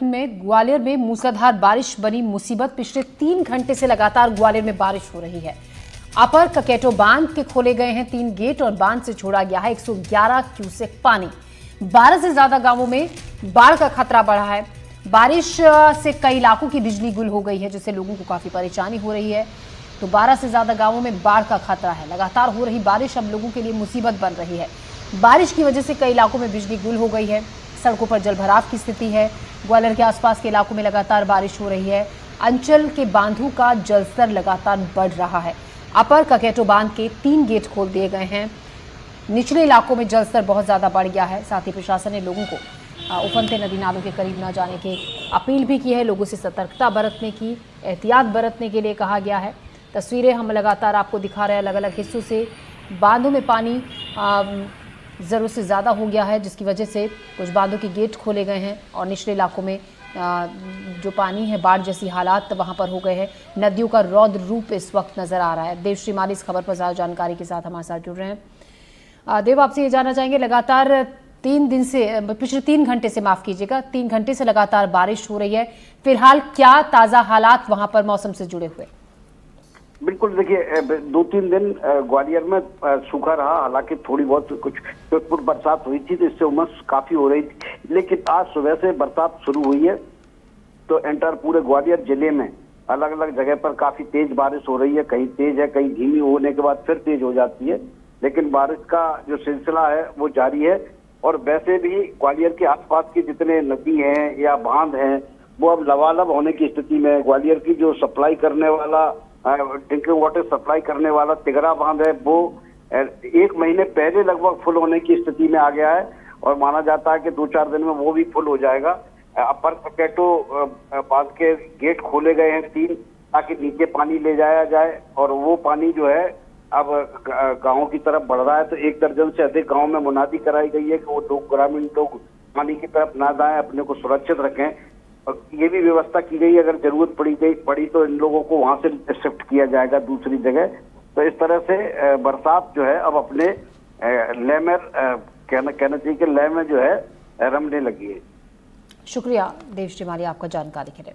में ग्वालियर में मूसलाधार बारिश बनी मुसीबत। पिछले 3 घंटे से लगातार ग्वालियर में बारिश हो रही है। अपर ककेटो बांध के खोले गए हैं 3 गेट और बांध से छोड़ा गया है 111 क्यूसेक पानी। 12 से ज्यादा गांवों में बाढ़ का खतरा बढ़ा है। बारिश से कई इलाकों की बिजली गुल हो गई है, जिससे लोगों को काफी परेशानी हो रही है। तो 12 से ज्यादा गांवों में बाढ़ का खतरा है। लगातार हो रही बारिश अब लोगों के लिए मुसीबत बन रही है। बारिश की वजह से कई इलाकों में बिजली गुल हो गई है। सड़कों पर जलभराव की स्थिति है। ग्वालियर के आसपास के इलाकों में लगातार बारिश हो रही है। अंचल के बांधों का जलस्तर लगातार बढ़ रहा है। अपर ककेटो बांध के 3 गेट खोल दिए गए हैं। निचले इलाकों में जलस्तर बहुत ज्यादा बढ़ गया है। साथ ही प्रशासन ने लोगों को उफनते नदी नालों के करीब न जाने की अपील भी की है। लोगों से सतर्कता बरतने की, एहतियात बरतने के लिए कहा गया है। तस्वीरें हम लगातार आपको दिखा रहे हैं अलग अलग हिस्सों से। बांधों में पानी ज़रूरत से ज़्यादा हो गया है, जिसकी वजह से कुछ बांधों के गेट खोले गए हैं और निचले इलाकों में जो पानी है, बाढ़ जैसी हालात वहां पर हो गए हैं। नदियों का रौद्र रूप इस वक्त नजर आ रहा है। देवश्री माली इस खबर पर ज़्यादा जानकारी के साथ हमारे साथ जुड़ रहे हैं। देव, आपसे ये जानना चाहेंगे, लगातार 3 दिन से, पिछले 3 घंटे से, माफ कीजिएगा, 3 घंटे से लगातार बारिश हो रही है। फिलहाल क्या ताज़ा हालात वहां पर मौसम से जुड़े हुए? बिल्कुल, देखिए 2-3 दिन ग्वालियर में सूखा रहा। हालांकि थोड़ी बहुत कुछ फुट बरसात हुई थी, तो इससे उमस काफी हो रही थी। लेकिन आज सुबह से बरसात शुरू हुई है, तो एंटायर पूरे ग्वालियर जिले में अलग अलग जगह पर काफी तेज बारिश हो रही है। कहीं तेज है, कहीं धीमी होने के बाद फिर तेज हो जाती है। लेकिन बारिश का जो सिलसिला है वो जारी है। और वैसे भी ग्वालियर के आसपास की जितने नदी हैं या बांध हैं, वो अब लबालब होने की स्थिति में है। ग्वालियर की जो सप्लाई करने वाला, ड्रिंकिंग वाटर सप्लाई करने वाला तिगरा बांध है, वो 1 महीने पहले लगभग फुल होने की स्थिति में आ गया है। और माना जाता है कि 2-4 दिन में वो भी फुल हो जाएगा। अपर ककेटो बांध के गेट खोले गए हैं 3, ताकि नीचे पानी ले जाया जाए। और वो पानी जो है अब गाँव की तरफ बढ़ रहा है। तो 1 दर्जन से अधिक गाँव में मुनादी कराई गई है कि वो लोग, ग्रामीण लोग, पानी की तरफ ना जाएं, अपने को सुरक्षित रखें। और ये भी व्यवस्था की गई, अगर जरूरत पड़ी तो इन लोगों को वहां से शिफ्ट किया जाएगा दूसरी जगह। तो इस तरह से बरसात जो है अब अपने लय में, कहना चाहिए कि लय में जो है रमने लगी है। शुक्रिया देवश्री माली आपका जानकारी के लिए।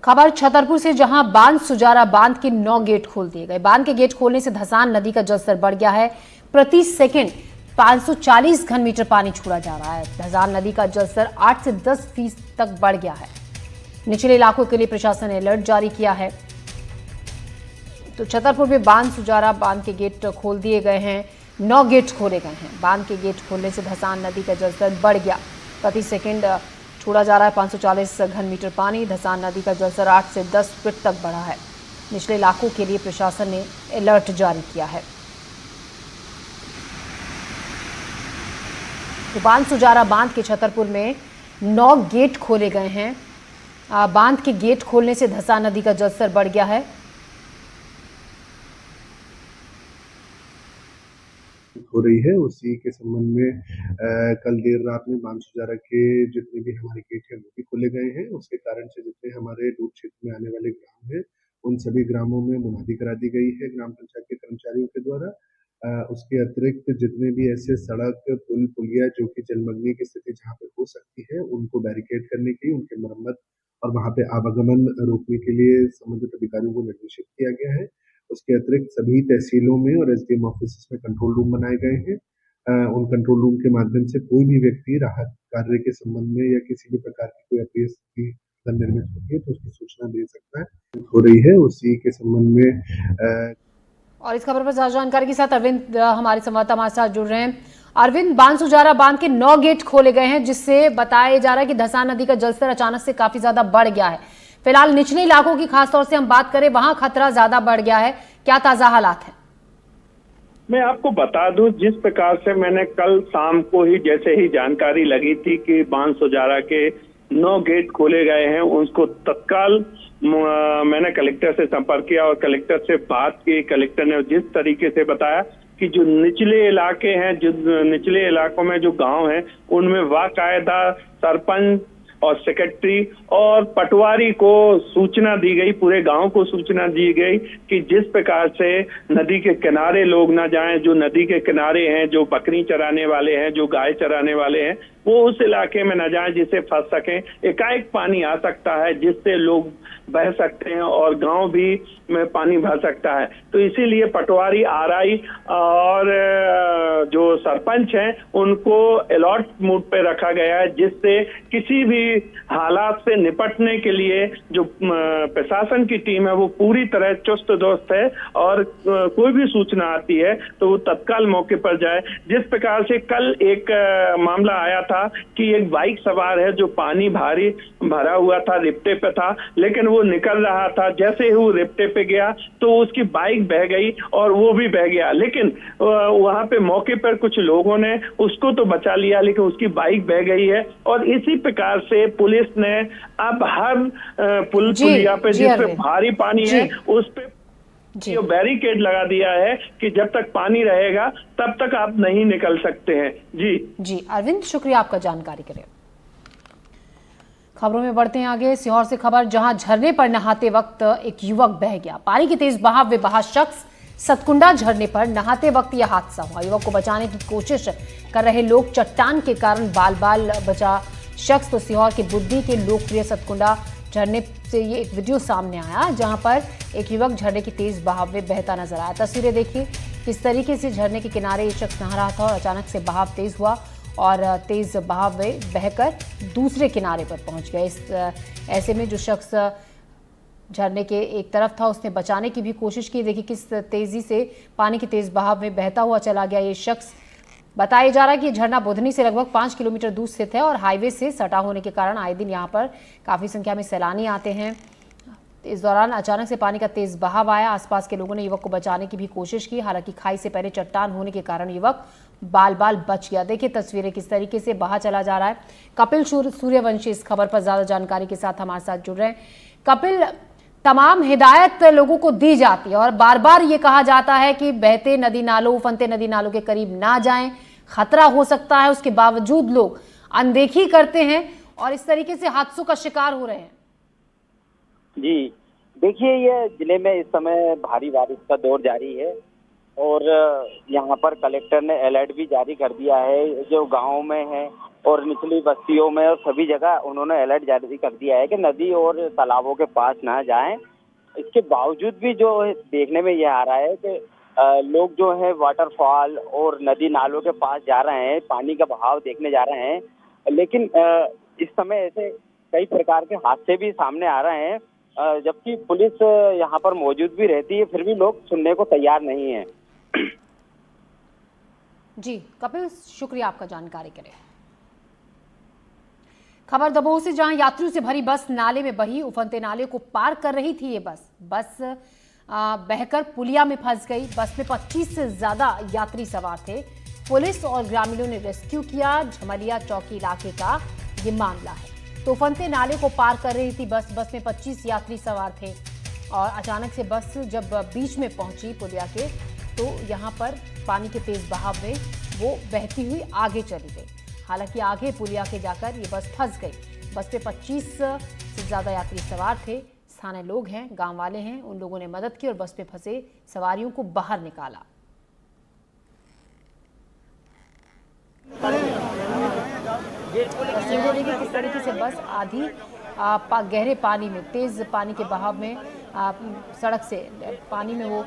खबर छतरपुर से, जहां बांध सुजारा बांध के 9 गेट खोल दिए गए। बांध के गेट खोलने से धसान नदी का जलस्तर बढ़ गया है। प्रति सेकंड 540 घन मीटर पानी छोड़ा जा रहा है। धसान नदी का जलस्तर 8 से 10 फीट तक बढ़ गया है। निचले इलाकों के लिए प्रशासन ने अलर्ट जारी किया है। तो छतरपुर में बांध सुजारा बांध के गेट खोल दिए गए हैं। 9 गेट खोले गए हैं। बांध के गेट खोलने से धसान नदी का जलस्तर बढ़ गया। प्रति सेकंड छोड़ा जा रहा है 540 घन मीटर पानी। धसान नदी का जलस्तर 8 से 10 फीट तक बढ़ा है। निचले इलाकों के लिए प्रशासन ने अलर्ट जारी किया है। तो बांध सुजारा बांध के छतरपुर में 9 गेट खोले गए हैं। बांध के गेट खोलने से धसान नदी का जलस्तर बढ़ गया है। हो रही है, उसी के संबंध में कल देर रात में बांध सुजारा के जितने भी हमारे गेट हैं वो भी खोले गए हैं। उसके कारण से जितने हमारे डूब क्षेत्र में आने वाले ग्राम हैं, उन सभी ग्रामों में मुनादी करा दी गई है ग्राम पंचायत के कर्मचारियों के द्वारा। उसके अतिरिक्त जितने भी ऐसे सड़क, पुल, पुलिया जो कि जलमग्नी की स्थिति जहाँ पे हो सकती है, उनको बैरिकेड करने की, उनकी मरम्मत और वहाँ पे आवागमन रोकने के लिए संबंधित अधिकारियों को निर्देशित किया गया है। उसके अतिरिक्त सभी तहसीलों में और एसडीएम ऑफिस में कंट्रोल रूम बनाए गए हैं। उन कंट्रोल रूम के माध्यम से कोई भी व्यक्ति राहत कार्य के संबंध में या किसी भी प्रकार की कोई अप्रिय स्थिति निर्मित होती है तो उसकी सूचना दे सकता है। हो रही है, उसी के संबंध में और इस खबर पर ज्यादा जानकारी के साथ अरविंद हमारे संवाददाता हमारे साथ जुड़ रहे हैं। अरविंद, बांध सुजारा बांध के 9 गेट खोले गए हैं, जिससे बताया जा रहा है कि धसान नदी का जलस्तर अचानक से काफी ज्यादा बढ़ गया है। फिलहाल निचले इलाकों की खासतौर से हम बात करें, वहां खतरा ज्यादा बढ़ गया है। क्या ताजा हालात है? मैं आपको बता दूं, जिस प्रकार से मैंने कल शाम को ही जैसे ही जानकारी लगी थी कि बांध सुजारा के 9 गेट खोले गए हैं, उसको तत्काल मैंने कलेक्टर से संपर्क किया और कलेक्टर से बात की। कलेक्टर ने जिस तरीके से बताया कि जो निचले इलाके हैं, जो निचले इलाकों में जो गांव हैं, उनमें बाकायदा सरपंच और सेक्रेटरी और पटवारी को सूचना दी गई, पूरे गांव को सूचना दी गई कि जिस प्रकार से नदी के किनारे लोग ना जाएं। जो नदी के किनारे हैं, जो बकरी चराने वाले हैं, जो गाय चराने वाले हैं, वो उस इलाके में न जाएं जिससे फंस सकें। एकाएक पानी आ सकता है जिससे लोग बह सकते हैं और गांव भी में पानी भर सकता है। तो इसीलिए पटवारी, आरआई और जो सरपंच हैं उनको अलर्ट मोड पे रखा गया है, जिससे किसी भी हालात से निपटने के लिए जो प्रशासन की टीम है वो पूरी तरह चुस्त दुरुस्त है और कोई भी सूचना आती है तो वो तत्काल मौके पर जाए। जिस प्रकार से कल एक मामला आया था कि एक बाइक सवार है जो पानी भारी भरा हुआ था, रिप्टे पे था, लेकिन वो निकल रहा था। जैसे ही वो रिप्टे पे गया तो उसकी बाइक बह गई और वो भी बह गया, लेकिन वहां पे मौके पर कुछ लोगों ने उसको तो बचा लिया, लेकिन उसकी बाइक बह गई है। और इसी प्रकार से पुलिस ने अब हर पुलिया पे जिसपे भारी पानी है उस पे जो बैरिकेड लगा दिया है कि जब तक पानी रहेगा तब तक आप नहीं निकल सकते हैं। जी अरविंद, शुक्रिया आपका जानकारी के लिए। खबरों में बढ़ते हैं आगे। सीहोर से खबर, जहां झरने पर नहाते वक्त एक युवक बह गया। पानी की तेज बहाव में बहा शख्स, सतकुंडा झरने पर नहाते वक्त यह हादसा हुआ। युवक को बचाने की कोशिश कर रहे लोग, चट्टान के कारण बाल बाल बचा शख्स। तो सीहोर के बुद्धि के लोकप्रिय सतकुंडा झरने से ये एक वीडियो सामने आया जहां पर एक युवक झरने की तेज बहाव में बहता नजर आया। तस्वीरें देखिए किस तरीके से झरने के किनारे ये शख्स नहा रहा था और अचानक से बहाव तेज हुआ और तेज बहाव में बहकर दूसरे किनारे पर पहुंच गए। ऐसे में जो शख्स झरने के एक तरफ था उसने बचाने की भी कोशिश की। देखिए किस तेजी से पानी की तेज बहाव में बहता हुआ चला गया ये शख्स। बताया जा रहा है कि झरना बुधनी से लगभग 5 किलोमीटर दूर स्थित है और हाईवे से सटा होने के कारण आए दिन यहाँ पर काफी संख्या में सैलानी आते हैं। इस दौरान अचानक से पानी का तेज बहाव आया। आसपास के लोगों ने युवक को बचाने की भी कोशिश की, हालांकि खाई से पहले चट्टान होने के कारण युवक बाल बाल बच गया। देखिए तस्वीरें किस तरीके से बहा चला जा रहा है। कपिल सूर्यवंशी इस खबर पर ज्यादा जानकारी के साथ हमारे साथ जुड़ रहे हैं। कपिल, तमाम हिदायत लोगों को दी जाती है और बार बार ये कहा जाता है कि बहते नदी नालों, उफनते नदी नालों के करीब ना जाएं, खतरा हो सकता है। उसके बावजूद लोग अनदेखी करते हैं और इस तरीके से हादसों का शिकार हो रहे हैं। जी देखिए, ये जिले में इस समय भारी बारिश का दौर जारी है और यहाँ पर कलेक्टर ने अलर्ट भी जारी कर दिया है। जो गाँव में है और निचली बस्तियों में और सभी जगह उन्होंने अलर्ट जारी कर दिया है कि नदी और तालाबों के पास ना जाएं। इसके बावजूद भी जो देखने में यह आ रहा है कि लोग जो है वाटरफॉल और नदी नालों के पास जा रहे हैं, पानी का बहाव देखने जा रहे हैं, लेकिन इस समय ऐसे कई प्रकार के हादसे भी सामने आ रहे हैं। जबकि पुलिस यहाँ पर मौजूद भी रहती है, फिर भी लोग सुनने को तैयार नहीं है। जी कपिल, शुक्रिया आपका जानकारी के लिए। खबर दमोह से, जहां यात्रियों से भरी बस नाले में बही। उफनते नाले को पार कर रही थी ये बस बहकर पुलिया में फंस गई। बस में 25 से ज्यादा यात्री सवार थे। पुलिस और ग्रामीणों ने रेस्क्यू किया। झमलिया चौकी इलाके का ये मामला है। तो उफनते नाले को पार कर रही थी बस में 25 यात्री सवार थे और अचानक से बस जब बीच में पहुंची पुलिया के तो यहाँ पर पानी के तेज बहाव में वो बहती हुई आगे चली गई। हालांकि आगे पुलिया के जाकर ये बस फंस गई। बस पे 25 से ज़्यादा यात्री सवार थे। स्थानीय लोग हैं, गांव वाले हैं, उन लोगों ने मदद की और बस पे फंसे सवारियों को बाहर निकाला। किस तरीके से बस आधी गहरे पानी में, तेज पानी के बहाव में सड़क से पानी में वो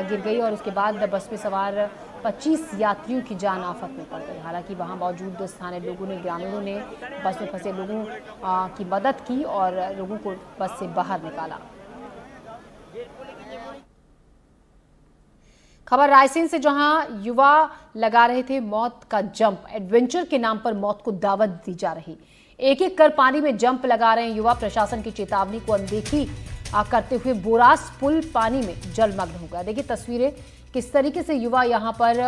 गिर गई और उसके बाद बस में सवार 25 यात्रियों की जान आफत में पड़ गई। हालांकि वहां मौजूद स्थानीय लोगों ने, ग्रामीणों ने बस में फंसे लोगों की मदद की और लोगों को बस से बाहर निकाला। खबर रायसेन से, जहां युवा लगा रहे थे मौत का जंप। एडवेंचर के नाम पर मौत को दावत दी जा रही। एक एक कर पानी में जंप लगा रहे हैं युवा। प्रशासन की चेतावनी को अनदेखी करते हुए बोरास पुल पानी में जलमग्न हो गया। देखिए तस्वीरें किस तरीके से युवा यहाँ पर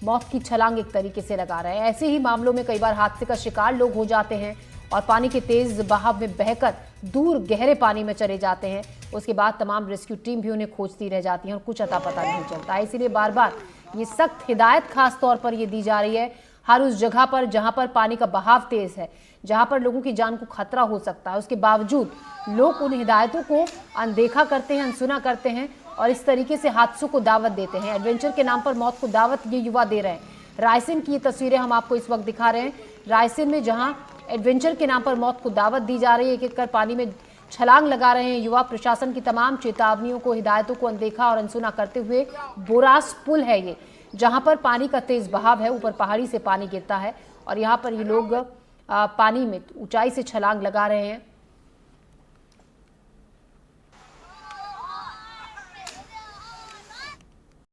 मौत की छलांग एक तरीके से लगा रहे हैं। ऐसे ही मामलों में कई बार हादसे का शिकार लोग हो जाते हैं और पानी के तेज बहाव में बहकर दूर गहरे पानी में चले जाते हैं। उसके बाद तमाम रेस्क्यू टीम भी उन्हें खोजती रह जाती है और कुछ अता पता नहीं चलता। इसीलिए बार बार ये सख्त हिदायत खास तौर पर ये दी जा रही है हर उस जगह पर जहां पर पानी का बहाव तेज है, जहां पर लोगों की जान को खतरा हो सकता है। उसके बावजूद लोग उन हिदायतों को अनदेखा करते हैं, अनसुना करते हैं और इस तरीके से हादसों को दावत देते हैं। एडवेंचर के नाम पर मौत को दावत ये युवा दे रहे हैं। रायसेन की ये तस्वीरें हम आपको इस वक्त दिखा रहे हैं। रायसेन में जहां एडवेंचर के नाम पर मौत को दावत दी जा रही है, एक एक कर पानी में छलांग लगा रहे हैं युवा। प्रशासन की तमाम चेतावनियों को, हिदायतों को अनदेखा और अनसुना करते हुए बोरास पुल है ये, जहां पर पानी का तेज बहाव है, ऊपर पहाड़ी से पानी गिरता है और यहाँ पर ये लोग पानी में ऊंचाई से छलांग लगा रहे हैं।